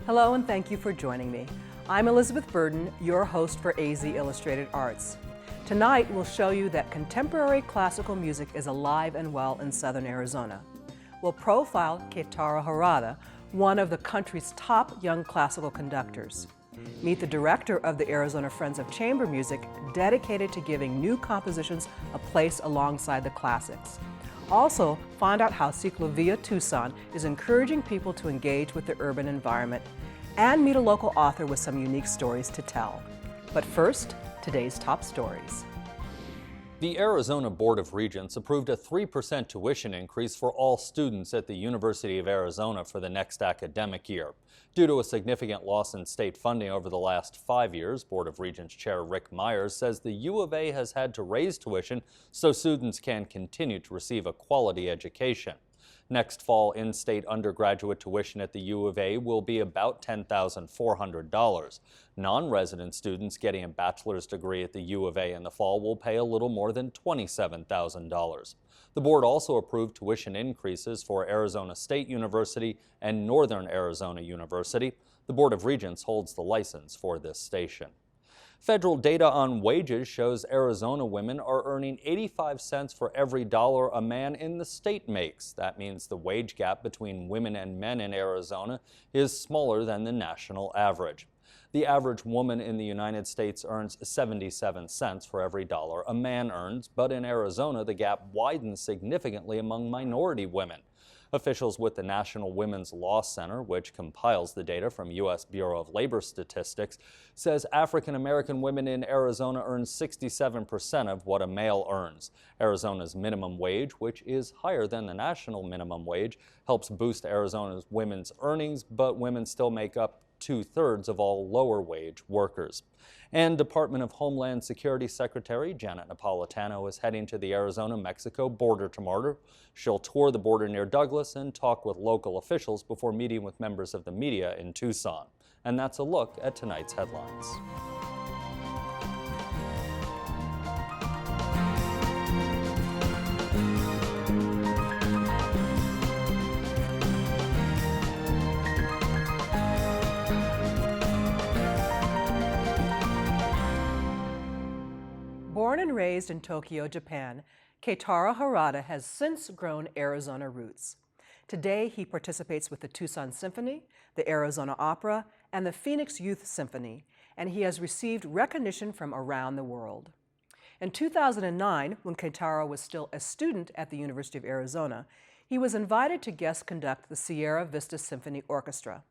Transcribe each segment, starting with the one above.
Hello and thank you for joining me. I'm Elizabeth Burden, your host for AZ Illustrated Arts. Tonight we'll show you that contemporary classical music is alive and well in southern Arizona. We'll profile Keitaro Harada, one of the country's top young classical conductors. Meet the director of the Arizona Friends of Chamber Music, dedicated to giving new compositions a place alongside the classics. Also, find out how Cyclovia Tucson is encouraging people to engage with the urban environment, and meet a local author with some unique stories to tell. But first, today's top stories. The Arizona Board of Regents approved a 3% tuition increase for all students at the University of Arizona for the next academic year. Due to a significant loss in state funding over the last 5 years, Board of Regents Chair Rick Myers says the U of A has had to raise tuition so students can continue to receive a quality education. Next fall, in-state undergraduate tuition at the U of A will be about $10,400. Non-resident students getting a bachelor's degree at the U of A in the fall will pay a little more than $27,000. The board also approved tuition increases for Arizona State University and Northern Arizona University. The Board of Regents holds the license for this station. Federal data on wages shows Arizona women are earning 85 cents for every dollar a man in the state makes. That means the wage gap between women and men in Arizona is smaller than the national average. The average woman in the United States earns 77 cents for every dollar a man earns, but in Arizona the gap widens significantly among minority women. Officials with the National Women's Law Center, which compiles the data from U.S. Bureau of Labor Statistics, says African American women in Arizona earn 67% of what a male earns. Arizona's minimum wage, which is higher than the national minimum wage, helps boost Arizona's women's earnings, but women still make up 2/3 of all lower wage workers. And Department of Homeland Security Secretary Janet Napolitano is heading to the Arizona-Mexico border tomorrow. She'll tour the border near Douglas and talk with local officials before meeting with members of the media in Tucson. And that's a look at tonight's headlines. Born and raised in Tokyo, Japan, Keitaro Harada has since grown Arizona roots. Today, he participates with the Tucson Symphony, the Arizona Opera, and the Phoenix Youth Symphony, and he has received recognition from around the world. In 2009, when Keitaro was still a student at the University of Arizona, he was invited to guest conduct the Sierra Vista Symphony Orchestra.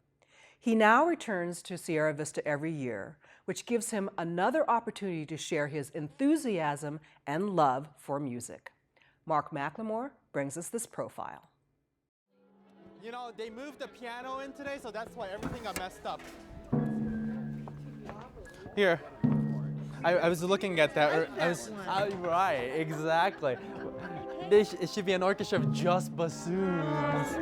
He now returns to Sierra Vista every year, which gives him another opportunity to share his enthusiasm and love for music. Mark McLemore brings us this profile. You know, they moved the piano in today, so that's why everything got messed up. Here, I was looking at that. Right, exactly. It should be an orchestra of just bassoons.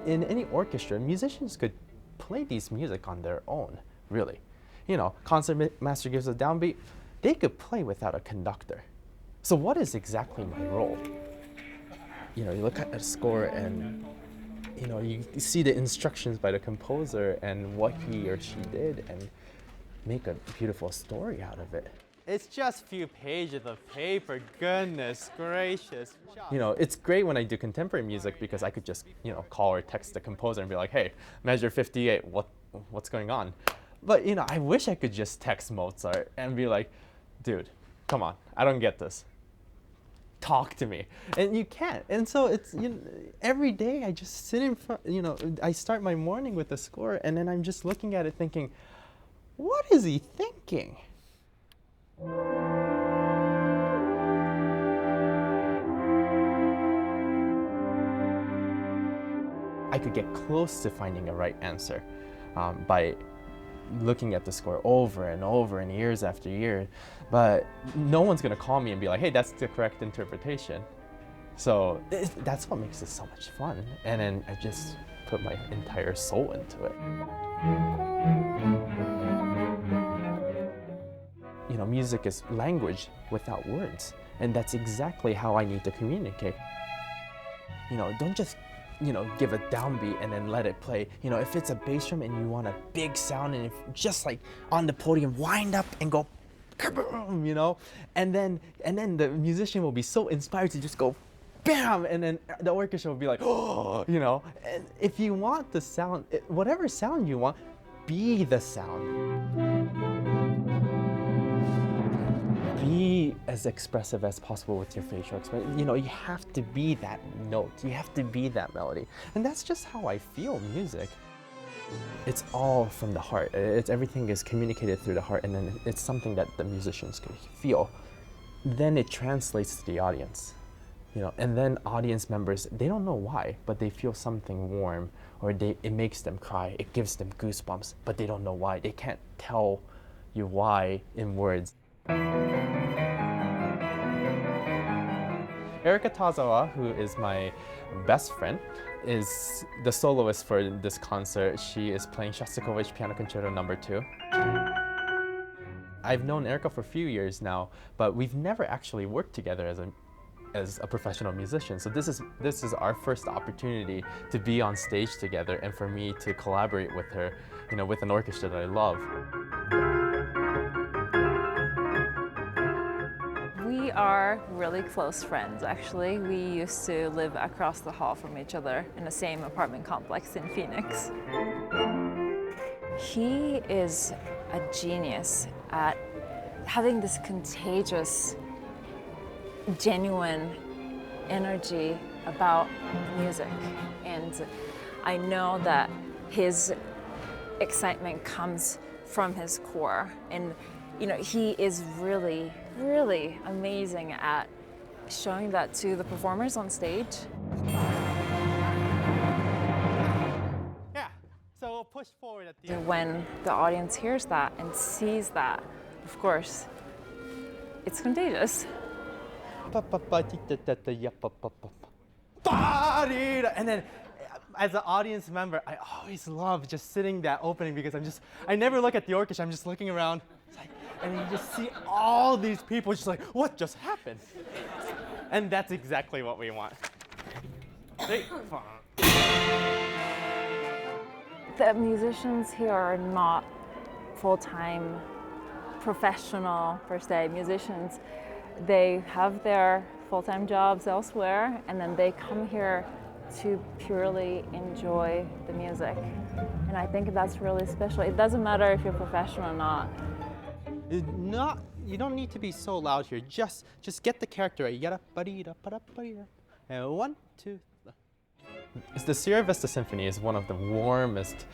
In any orchestra, musicians could play these music on their own, really. You know, concert master gives a downbeat, they could play without a conductor. So what is exactly my role? You know, you look at a score and, you know, you see the instructions by the composer and what he or she did and make a beautiful story out of it. It's just a few pages of paper, goodness gracious. You know, it's great when I do contemporary music because I could just, you know, call or text the composer and be like, hey, measure 58, what's going on? But, you know, I wish I could just text Mozart and be like, dude, come on, I don't get this. Talk to me. And you can't. And so it's, you know, every day I just sit in front, you know, I start my morning with the score and then I'm just looking at it thinking, what is he thinking? I could get close to finding a right answer by looking at the score over and over and years after year, but no one's gonna call me and be like, hey, that's the correct interpretation. So that's what makes it so much fun. And then I just put my entire soul into it. You know, music is language without words, and that's exactly how I need to communicate. You know, don't just, you know, give a downbeat and then let it play. You know, if it's a bass drum and you want a big sound, and if just like on the podium, wind up and go, kaboom, you know, and then the musician will be so inspired to just go, bam, and then the orchestra will be like, oh, you know. And if you want the sound, whatever sound you want, be the sound. Be as expressive as possible with your facial expression. You know, you have to be that note. You have to be that melody. And that's just how I feel music. It's all from the heart. Everything is communicated through the heart, and then it's something that the musicians can feel. Then it translates to the audience. You know, and then audience members, they don't know why, but they feel something warm, or it makes them cry. It gives them goosebumps, but they don't know why. They can't tell you why in words. Erika Tazawa, who is my best friend, is the soloist for this concert. She is playing Shostakovich Piano Concerto No. 2. I've known Erika for a few years now, but we've never actually worked together as a professional musician. So this is our first opportunity to be on stage together, and for me to collaborate with her, you know, with an orchestra that I love. We are really close friends, actually. We used to live across the hall from each other in the same apartment complex in Phoenix. He is a genius at having this contagious, genuine energy about music. And I know that his excitement comes from his core. And you know, he is really, really amazing at showing that to the performers on stage. Yeah, so push forward at the end. When the audience hears that and sees that, of course, it's contagious. And then as an audience member, I always love just sitting that opening, because I never look at the orchestra, I'm just looking around. And you just see all these people just like, what just happened? And that's exactly what we want. The musicians here are not full-time professional, per se, musicians. They have their full-time jobs elsewhere, and then they come here to purely enjoy the music. And I think that's really special. It doesn't matter if you're professional or not. You don't need to be so loud here. Just get the character right. And 1, 2, 3. The Sierra Vista Symphony is one of the warmest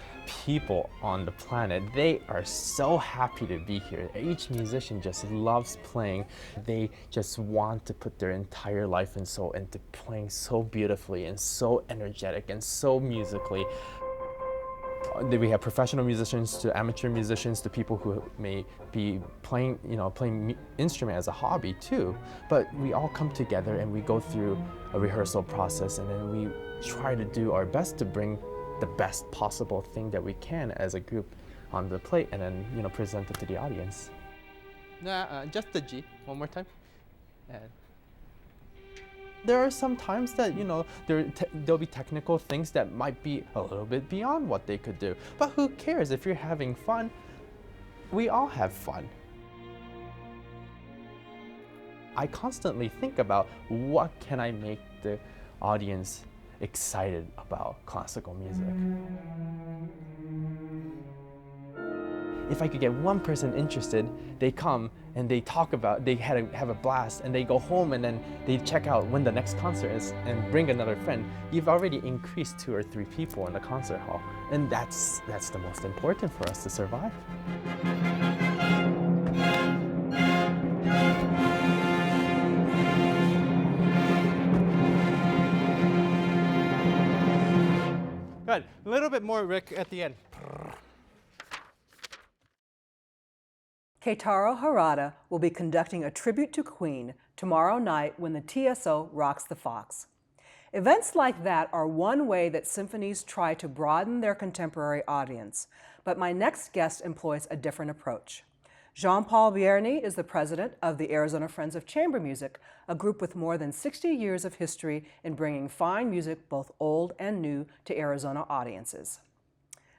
people on the planet. They are so happy to be here. Each musician just loves playing. They just want to put their entire life and soul into playing so beautifully and so energetic and so musically. We have professional musicians to amateur musicians to people who may be playing instrument as a hobby too. But we all come together and we go through a rehearsal process, and then we try to do our best to bring the best possible thing that we can as a group on the plate, and then present it to the audience. Just the G one more time. And there are some times that, there'll be technical things that might be a little bit beyond what they could do. But who cares? If you're having fun, we all have fun. I constantly think about, what can I make the audience excited about classical music? If I could get one person interested, they come and they talk about, they have a blast, and they go home and then they check out when the next concert is and bring another friend. You've already increased 2 or 3 people in the concert hall, and that's the most important for us to survive. Good. A little bit more, Rick, at the end. Keitaro Harada will be conducting a tribute to Queen tomorrow night when the TSO rocks the Fox. Events like that are one way that symphonies try to broaden their contemporary audience, but my next guest employs a different approach. Jean-Paul Bierny is the president of the Arizona Friends of Chamber Music, a group with more than 60 years of history in bringing fine music, both old and new, to Arizona audiences.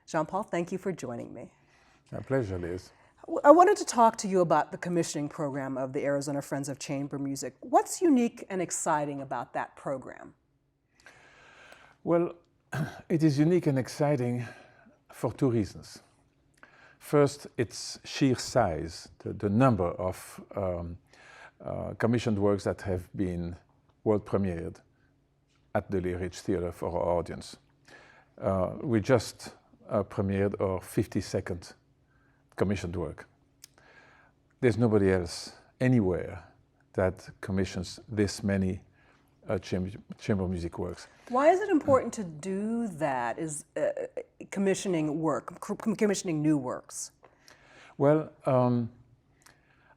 Jean-Paul, thank you for joining me. My pleasure, Liz. I wanted to talk to you about the commissioning program of the Arizona Friends of Chamber Music. What's unique and exciting about that program? Well, it is unique and exciting for two reasons. First, its sheer size, the number of commissioned works that have been world premiered at the Lee Ridge Theater for our audience. We just premiered our 52nd commissioned work. There's nobody else anywhere that commissions this many chamber music works. Why is it important to do that, is commissioning new works? Well,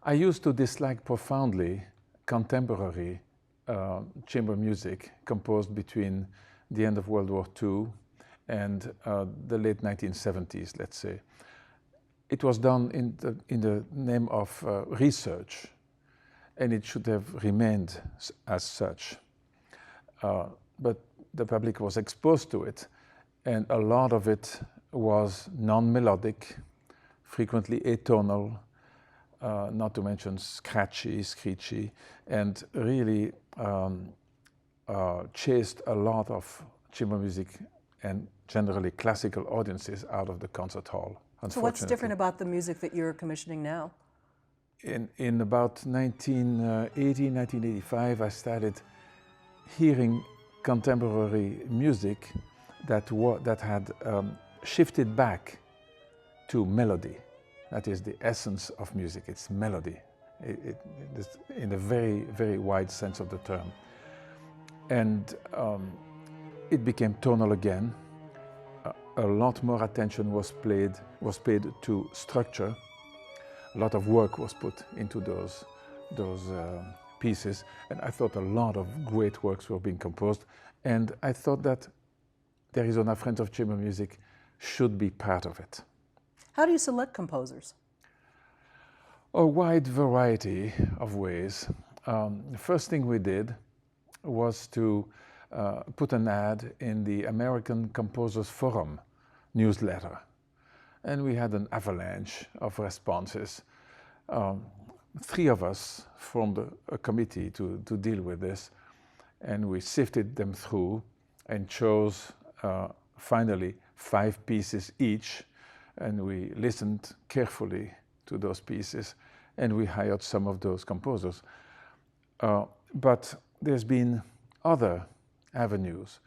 I used to dislike profoundly contemporary chamber music composed between the end of World War II and the late 1970s, let's say. It was done in the name of research, and it should have remained as such. But the public was exposed to it, and a lot of it was non-melodic, frequently atonal, not to mention scratchy, screechy, and really chased a lot of chamber music and generally classical audiences out of the concert hall. So what's different about the music that you're commissioning now? In about 1980, 1985, I started hearing contemporary music that had shifted back to melody. That is the essence of music, it's melody, in a very, very wide sense of the term. And it became tonal again. A lot more attention was paid to structure. A lot of work was put into those pieces, and I thought a lot of great works were being composed, and I thought that the Arizona Friends of Chamber Music should be part of it. How do you select composers? A wide variety of ways. The first thing we did was to put an ad in the American Composers Forum newsletter, and we had an avalanche of responses. Three of us formed a committee to deal with this, and we sifted them through and chose finally 5 pieces each, and we listened carefully to those pieces, and we hired some of those composers. But there's been other avenues,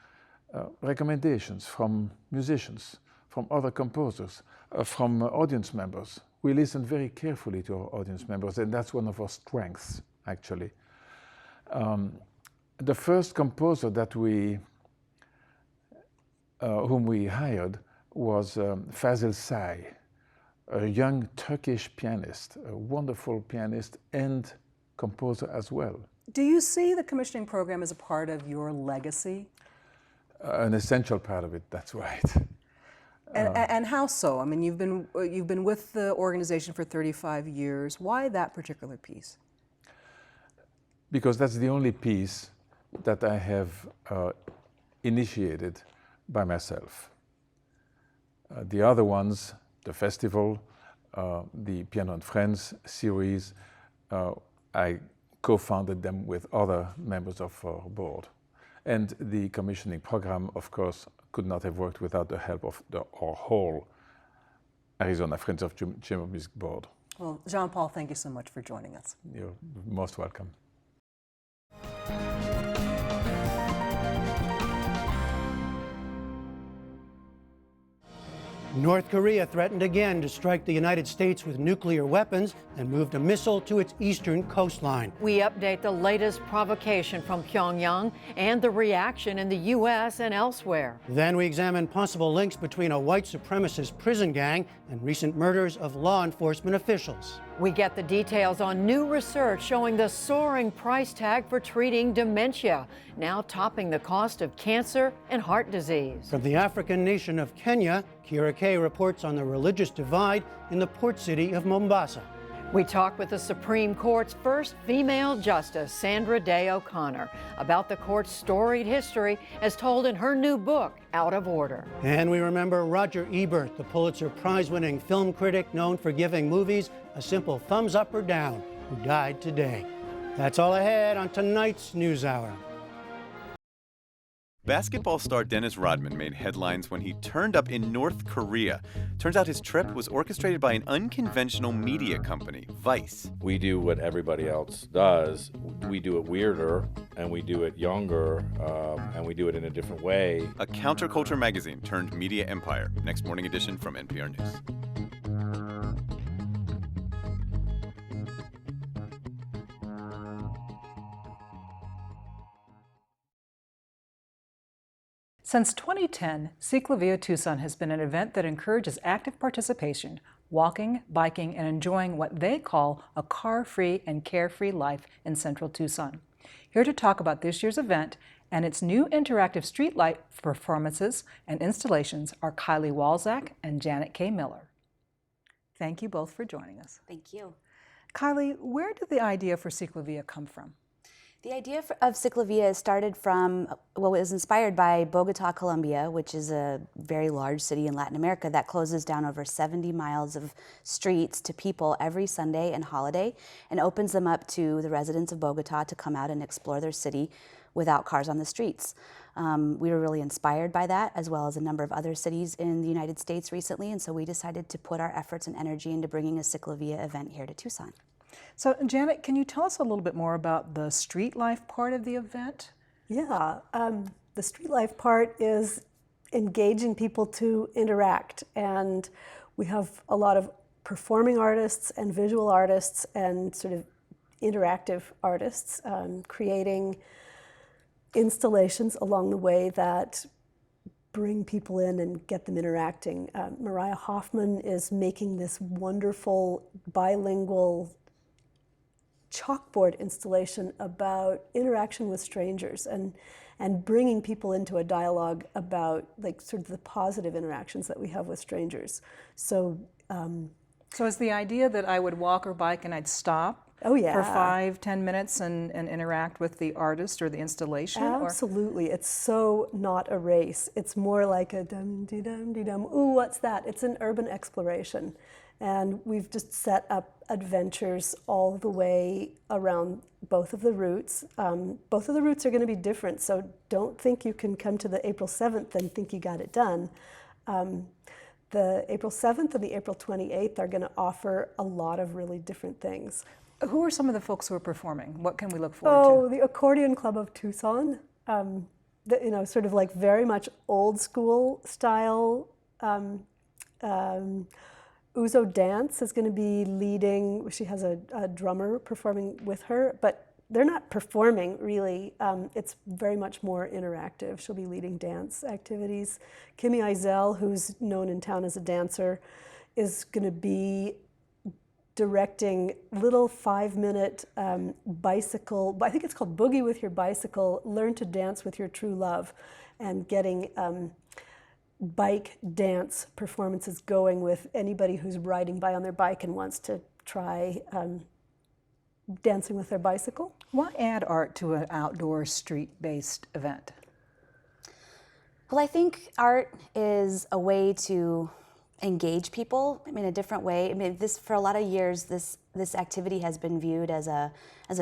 recommendations from musicians, from other composers, from audience members. We listen very carefully to our audience members, and that's one of our strengths, actually. The first composer that whom we hired was Fazil Say, a young Turkish pianist, a wonderful pianist and composer as well. Do you see the commissioning program as a part of your legacy? An essential part of it, that's right. And how so? I mean, you've been with the organization for 35 years. Why that particular piece? Because that's the only piece that I have initiated by myself. The other ones, the festival, the Piano and Friends series, I co-founded them with other members of our board. And the commissioning program, of course, could not have worked without the help of our whole Arizona Friends of Chamber Music Board. Well, Jean-Paul, thank you so much for joining us. You're most welcome. North Korea threatened again to strike the United States with nuclear weapons and moved a missile to its eastern coastline. We update the latest provocation from Pyongyang and the reaction in the U.S. and elsewhere. Then we examine possible links between a white supremacist prison gang and recent murders of law enforcement officials. We get the details on new research showing the soaring price tag for treating dementia, now topping the cost of cancer and heart disease. From the African nation of Kenya, Kira Kay reports on the religious divide in the port city of Mombasa. We talk with the Supreme Court's first female justice, Sandra Day O'Connor, about the court's storied history as told in her new book, Out of Order. And we remember Roger Ebert, the Pulitzer Prize-winning film critic known for giving movies a simple thumbs up or down, who died today. That's all ahead on tonight's NewsHour. Basketball star Dennis Rodman made headlines when he turned up in North Korea. Turns out his trip was orchestrated by an unconventional media company, Vice. We do what everybody else does. We do it weirder, and we do it younger, and we do it in a different way. A counterculture magazine turned media empire. Next morning edition from NPR News. Since 2010, Cyclovia Tucson has been an event that encourages active participation, walking, biking, and enjoying what they call a car-free and carefree life in central Tucson. Here to talk about this year's event and its new interactive streetlight performances and installations are Kylie Walzak and Janet K. Miller. Thank you both for joining us. Thank you. Kylie, where did the idea for Cyclovia come from? The idea of Cyclovia started from, well, it was inspired by Bogota, Colombia, which is a very large city in Latin America that closes down over 70 miles of streets to people every Sunday and holiday and opens them up to the residents of Bogota to come out and explore their city without cars on the streets. We were really inspired by that, as well as a number of other cities in the United States recently, and so we decided to put our efforts and energy into bringing a Cyclovia event here to Tucson. So, Janet, can you tell us a little bit more about the street life part of the event? Yeah, the street life part is engaging people to interact, and we have a lot of performing artists and visual artists and sort of interactive artists creating installations along the way that bring people in and get them interacting. Mariah Hoffman is making this wonderful bilingual chalkboard installation about interaction with strangers and bringing people into a dialogue about like sort of the positive interactions that we have with strangers. So is the idea that I would walk or bike and I'd stop for 5-10 minutes and interact with the artist or the installation? Absolutely. It's so not a race. It's more like a dum-de-dum-de-dum. Ooh, what's that? It's an urban exploration. And we've just set up adventures all the way around both of the routes. Both of the routes are going to be different, so don't think you can come to the April 7th and think you got it done. The April 7th and the April 28th are going to offer a lot of really different things. Who are some of the folks who are performing? What can we look forward to? The Accordion Club of Tucson, sort of like very much old school style. Uzo Dance is going to be leading. She has a drummer performing with her, but they're not performing really. It's very much more interactive. She'll be leading dance activities. Kimmy Eisel, who's known in town as a dancer, is going to be directing little 5-minute bicycle, I think it's called Boogie with Your Bicycle, Learn to Dance with Your True Love, and getting bike dance performances going with anybody who's riding by on their bike and wants to try dancing with their bicycle. Why add art to an outdoor street-based event? Well, I think art is a way to engage people in a different way. I mean, for a lot of years, this this activity has been viewed as a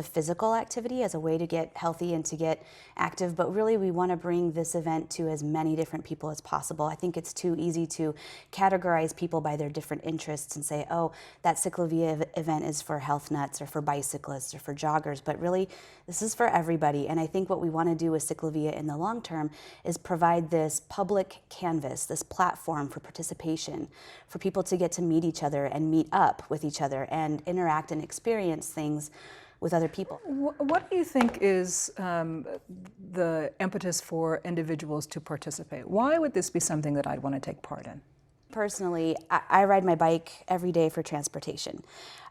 physical activity, as a way to get healthy and to get active, but really we want to bring this event to as many different people as possible. I think it's too easy to categorize people by their different interests and say, oh, that Cyclovia event is for health nuts or for bicyclists or for joggers, but really this is for everybody. And I think what we want to do with Cyclovia in the long term is provide this public canvas, this platform for participation, for people to get to meet each other and meet up with each other and interact and experience things with other people. What do you think is the impetus for individuals to participate? Why would this be something that I'd want to take part in? Personally, I ride my bike every day for transportation.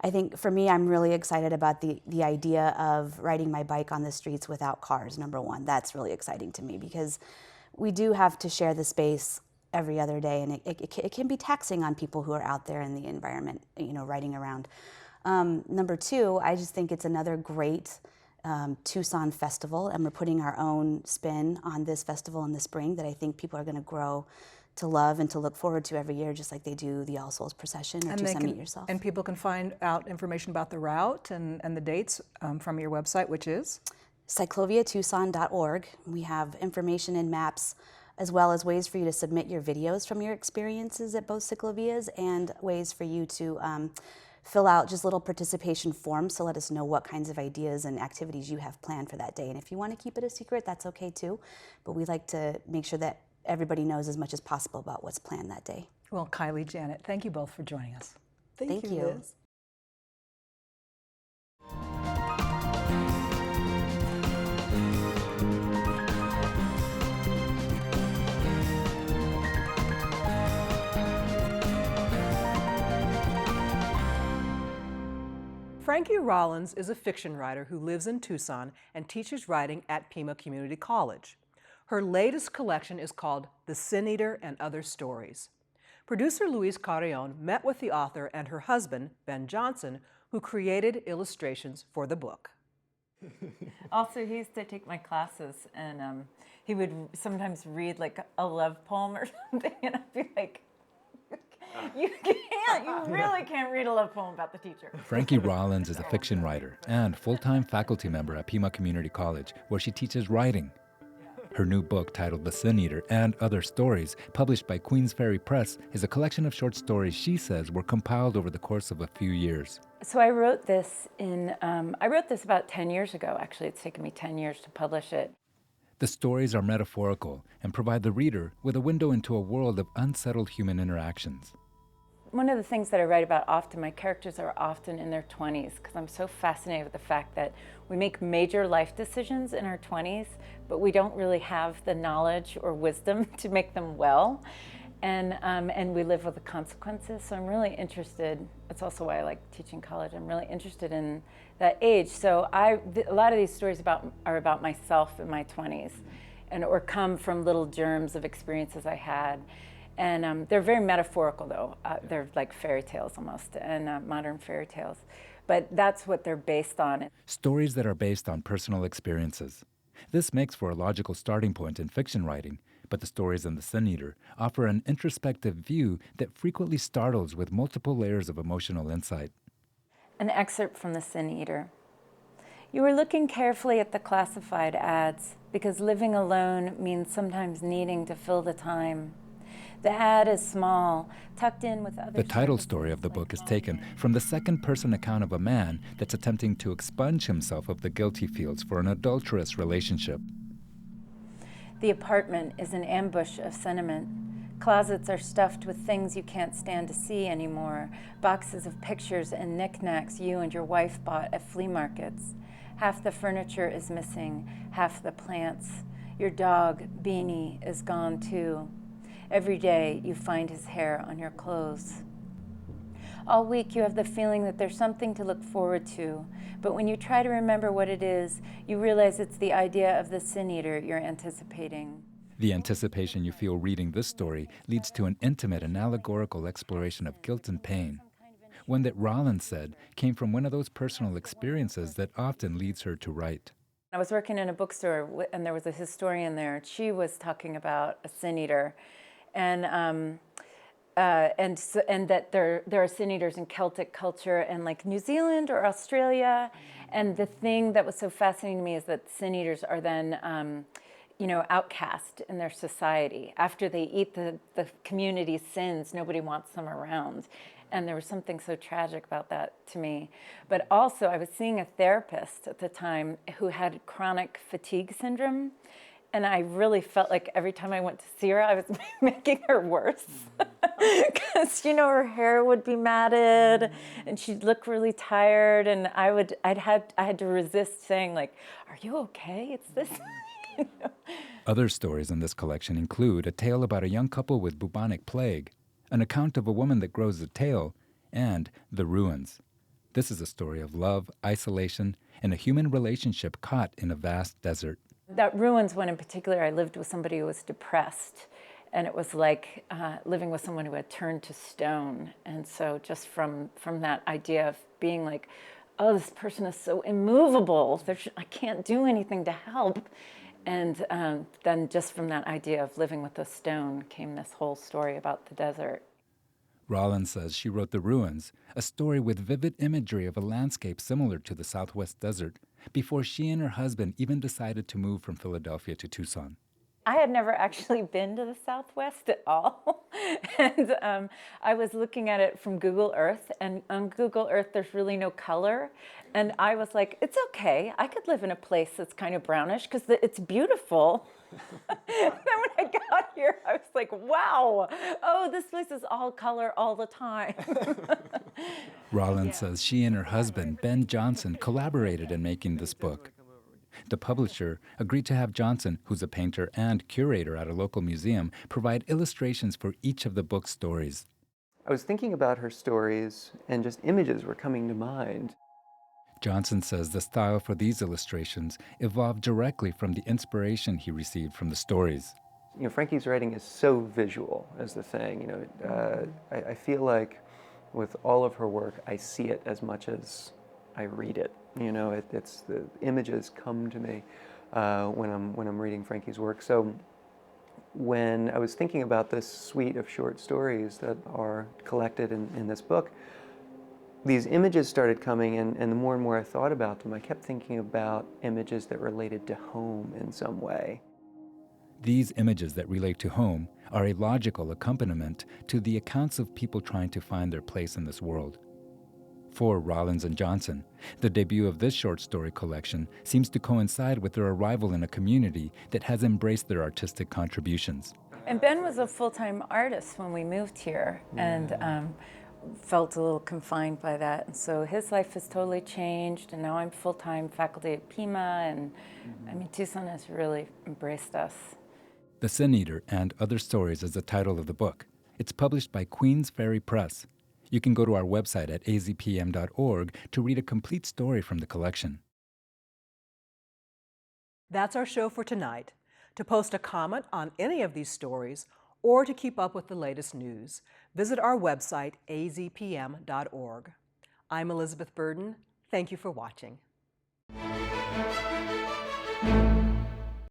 I think for me, I'm really excited about the idea of riding my bike on the streets without cars, number one. That's really exciting to me because we do have to share the space every other day, and it can be taxing on people who are out there in the environment, riding around. Number two, I just think it's another great Tucson festival, and we're putting our own spin on this festival in the spring that I think people are going to grow to love and to look forward to every year, just like they do the All Souls Procession or Tucson Meet Yourself. And people can find out information about the route and the dates from your website, which is? CycloviaTucson.org. We have information and maps, as well as ways for you to submit your videos from your experiences at both Cyclovias, and ways for you to fill out just little participation forms to let us know what kinds of ideas and activities you have planned for that day. And if you want to keep it a secret, that's okay too. But we like to make sure that everybody knows as much as possible about what's planned that day. Well, Kylie, Janet, thank you both for joining us. Thank you. Liz. Frankie Rollins is a fiction writer who lives in Tucson and teaches writing at Pima Community College. Her latest collection is called The Sin Eater and Other Stories. Producer Luis Carrion met with the author and her husband, Ben Johnson, who created illustrations for the book. Also, he used to take my classes, and he would sometimes read like a love poem or something, and I'd be like, you really can't read a love poem about the teacher. Frankie Rollins is a fiction writer and full-time faculty member at Pima Community College, where she teaches writing. Her new book, titled The Sin Eater and Other Stories, published by Queens Ferry Press, is a collection of short stories she says were compiled over the course of a few years. So I wrote this about 10 years ago, actually. It's taken me 10 years to publish it. The stories are metaphorical and provide the reader with a window into a world of unsettled human interactions. One of the things that I write about often, my characters are often in their 20s, because I'm so fascinated with the fact that we make major life decisions in our 20s, but we don't really have the knowledge or wisdom to make them well. And we live with the consequences. So I'm really interested, that's also why I like teaching college, I'm really interested in that age. So a lot of these stories are about myself in my 20s, or come from little germs of experiences I had. And they're very metaphorical, though. They're like fairy tales almost, and modern fairy tales. But that's what they're based on. Stories that are based on personal experiences. This makes for a logical starting point in fiction writing, but the stories in The Sin Eater offer an introspective view that frequently startles with multiple layers of emotional insight. An excerpt from The Sin Eater. You were looking carefully at the classified ads, because living alone means sometimes needing to fill the time. The ad is small, tucked in with other... The title story of the book is taken from the second-person account of a man that's attempting to expunge himself of the guilt he feels for an adulterous relationship. The apartment is an ambush of sentiment. Closets are stuffed with things you can't stand to see anymore, boxes of pictures and knickknacks you and your wife bought at flea markets. Half the furniture is missing, half the plants. Your dog, Beanie, is gone too. Every day you find his hair on your clothes. All week you have the feeling that there's something to look forward to, but when you try to remember what it is, you realize it's the idea of the sin eater you're anticipating. The anticipation you feel reading this story leads to an intimate and allegorical exploration of guilt and pain. One that Rollins said came from one of those personal experiences that often leads her to write. I was working in a bookstore, and there was a historian there. She was talking about a sin eater. And and that there are sin eaters in Celtic culture and like New Zealand or Australia. And the thing that was so fascinating to me is that sin eaters are then outcast in their society. After they eat the community's sins, nobody wants them around. And there was something so tragic about that to me. But also, I was seeing a therapist at the time who had chronic fatigue syndrome. And I really felt like every time I went to see her, I was making her worse. Because, her hair would be matted and she'd look really tired. And I had to resist saying, like, are you okay? It's this. Other stories in this collection include a tale about a young couple with bubonic plague, an account of a woman that grows a tail, and The Ruins. This is a story of love, isolation, and a human relationship caught in a vast desert. That Ruins one in particular, I lived with somebody who was depressed, and it was like living with someone who had turned to stone. And so just from that idea of being like, oh, this person is so immovable, I can't do anything to help. And then just from that idea of living with a stone came this whole story about the desert. Rollins says she wrote The Ruins, a story with vivid imagery of a landscape similar to the Southwest desert, before she and her husband even decided to move from Philadelphia to Tucson. I had never actually been to the Southwest at all. And I was looking at it from Google Earth, and on Google Earth, there's really no color. And I was like, it's okay. I could live in a place that's kind of brownish because it's beautiful. Then when I got here, I was like, wow, oh, this place is all color all the time. Rollins says she and her husband, Ben Johnson, collaborated in making this book. The publisher agreed to have Johnson, who's a painter and curator at a local museum, provide illustrations for each of the book's stories. I was thinking about her stories, and just images were coming to mind. Johnson says the style for these illustrations evolved directly from the inspiration he received from the stories. Frankie's writing is so visual, is the thing. I feel like with all of her work, I see it as much as I read it. It's the images come to me when I'm reading Frankie's work. So when I was thinking about this suite of short stories that are collected in this book, these images started coming, and the more and more I thought about them, I kept thinking about images that related to home in some way. These images that relate to home are a logical accompaniment to the accounts of people trying to find their place in this world. For Rollins and Johnson, the debut of this short story collection seems to coincide with their arrival in a community that has embraced their artistic contributions. And Ben was a full-time artist when we moved here, and felt a little confined by that. And so his life has totally changed, and now I'm full-time faculty at Pima, and Tucson has really embraced us. The Sin Eater and Other Stories is the title of the book. It's published by Queens Ferry Press. You can go to our website at azpm.org to read a complete story from the collection. That's our show for tonight. To post a comment on any of these stories or to keep up with the latest news, visit our website, azpm.org. I'm Elizabeth Burden. Thank you for watching.